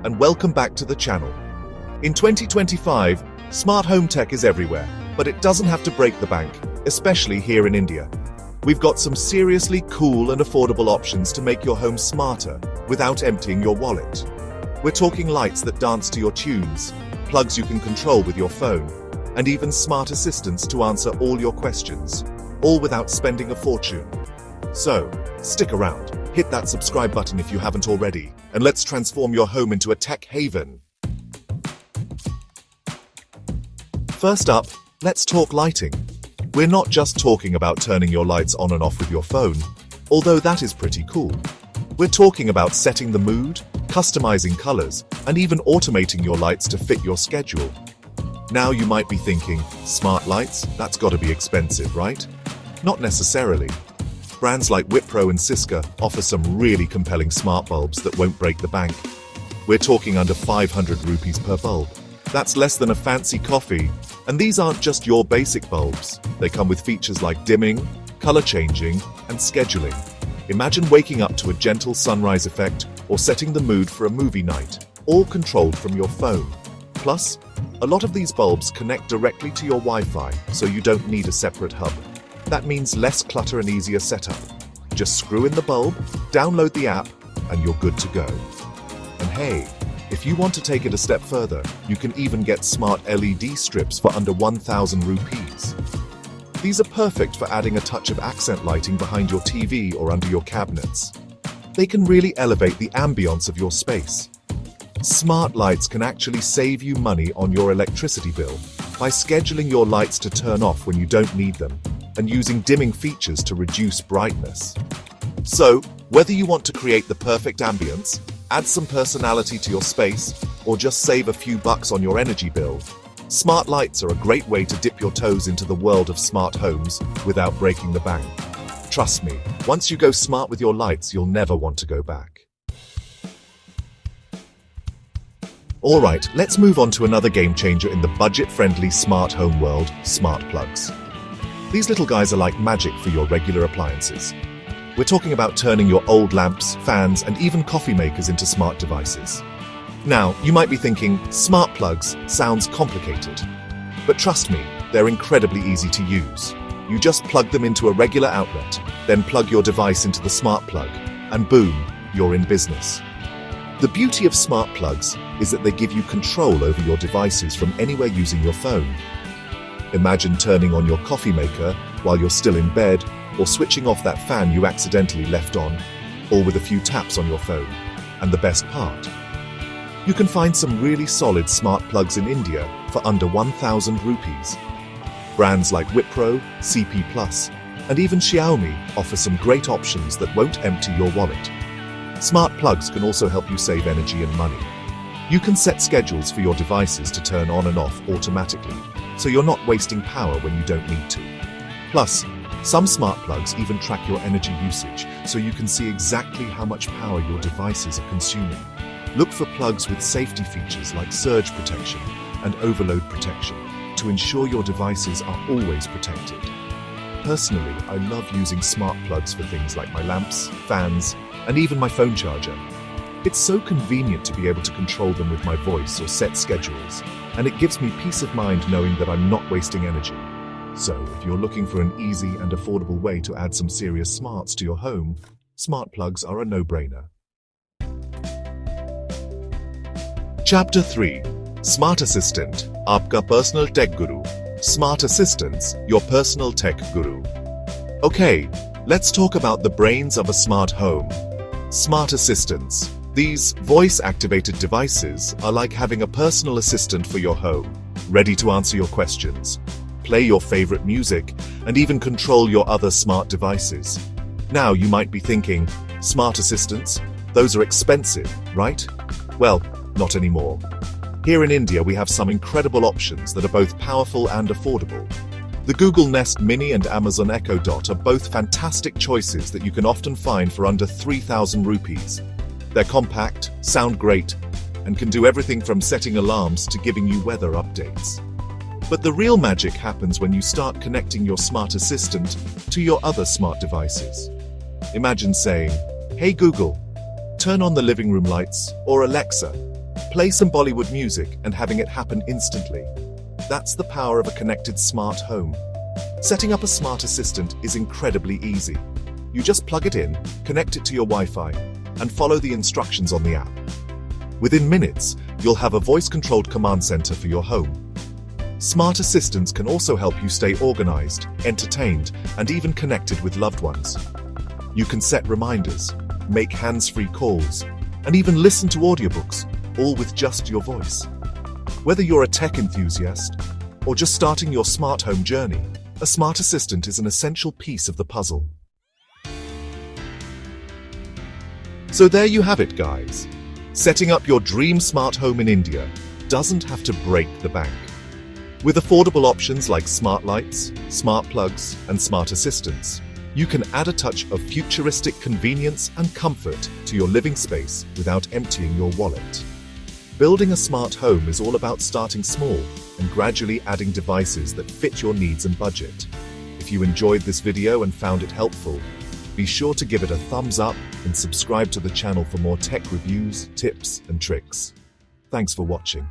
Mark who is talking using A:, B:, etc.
A: and welcome back to the channel. In 2025, smart home tech is everywhere, but it doesn't have to break the bank, especially here in India. We've got some seriously cool and affordable options to make your home smarter without emptying your wallet. We're talking lights that dance to your tunes, plugs you can control with your phone, and even smart assistants to answer all your questions, all without spending a fortune. So, stick around, hit that subscribe button if you haven't already, and let's transform your home into a tech haven. First up, let's talk lighting. We're not just talking about turning your lights on and off with your phone, although that is pretty cool. We're talking about setting the mood, customizing colors, and even automating your lights to fit your schedule. Now you might be thinking, smart lights? That's gotta be expensive, right? Not necessarily. Brands like Wipro and Cisco offer some really compelling smart bulbs that won't break the bank. We're talking under 500 rupees per bulb. That's less than a fancy coffee. And these aren't just your basic bulbs. They come with features like dimming, color changing, and scheduling. Imagine waking up to a gentle sunrise effect or setting the mood for a movie night, all controlled from your phone. Plus, a lot of these bulbs connect directly to your Wi-Fi, so you don't need a separate hub. That means less clutter and easier setup. Just screw in the bulb, download the app, and you're good to go. And hey, if you want to take it a step further, you can even get smart LED strips for under 1,000 rupees. These are perfect for adding a touch of accent lighting behind your TV or under your cabinets. They can really elevate the ambience of your space. Smart lights can actually save you money on your electricity bill by scheduling your lights to turn off when you don't need them and using dimming features to reduce brightness. So, whether you want to create the perfect ambience, add some personality to your space, or just save a few bucks on your energy bill, smart lights are a great way to dip your toes into the world of smart homes without breaking the bank. Trust me, once you go smart with your lights, you'll never want to go back. Alright, let's move on to another game changer in the budget-friendly smart home world, smart plugs. These little guys are like magic for your regular appliances. We're talking about turning your old lamps, fans, and even coffee makers into smart devices. Now, you might be thinking, smart plugs sounds complicated. But trust me, they're incredibly easy to use. You just plug them into a regular outlet, then plug your device into the smart plug, and boom, you're in business. The beauty of smart plugs is that they give you control over your devices from anywhere using your phone. Imagine turning on your coffee maker while you're still in bed, or switching off that fan you accidentally left on, all with a few taps on your phone. And the best part? You can find some really solid smart plugs in India for under 1,000 rupees. Brands like Wipro, CP+, and even Xiaomi offer some great options that won't empty your wallet. Smart plugs can also help you save energy and money. You can set schedules for your devices to turn on and off automatically, so you're not wasting power when you don't need to. Plus, some smart plugs even track your energy usage, so you can see exactly how much power your devices are consuming. Look for plugs with safety features like surge protection and overload protection to ensure your devices are always protected. Personally, I love using smart plugs for things like my lamps, fans, and even my phone charger. It's so convenient to be able to control them with my voice or set schedules, and it gives me peace of mind knowing that I'm not wasting energy. So, if you're looking for an easy and affordable way to add some serious smarts to your home, smart plugs are a no-brainer. Chapter 3. Smart Assistant, Aapka Personal Tech Guru. Smart Assistants, your personal tech guru. Okay, let's talk about the brains of a smart home. Smart assistants. These voice-activated devices are like having a personal assistant for your home, ready to answer your questions, play your favorite music, and even control your other smart devices. Now you might be thinking, smart assistants? Those are expensive, right? Well, not anymore. Here in India, we have some incredible options that are both powerful and affordable. The Google Nest Mini and Amazon Echo Dot are both fantastic choices that you can often find for under 3,000 rupees. They're compact, sound great, and can do everything from setting alarms to giving you weather updates. But the real magic happens when you start connecting your smart assistant to your other smart devices. Imagine saying, "Hey Google, turn on the living room lights," or "Alexa, Play some Bollywood music and having it happen instantly. That's the power of a connected smart home. Setting up a smart assistant is incredibly easy. You just plug it in, connect it to your Wi-Fi, and follow the instructions on the app. Within minutes, you'll have a voice-controlled command center for your home. Smart assistants can also help you stay organized, entertained, and even connected with loved ones. You can set reminders, make hands-free calls, and even listen to audiobooks, all with just your voice. Whether you're a tech enthusiast or just starting your smart home journey, a smart assistant is an essential piece of the puzzle. So there you have it, guys. Setting up your dream smart home in India doesn't have to break the bank. With affordable options like smart lights, smart plugs, and smart assistants, you can add a touch of futuristic convenience and comfort to your living space without emptying your wallet. Building a smart home is all about starting small and gradually adding devices that fit your needs and budget. If you enjoyed this video and found it helpful, be sure to give it a thumbs up and subscribe to the channel for more tech reviews, tips, and tricks. Thanks for watching.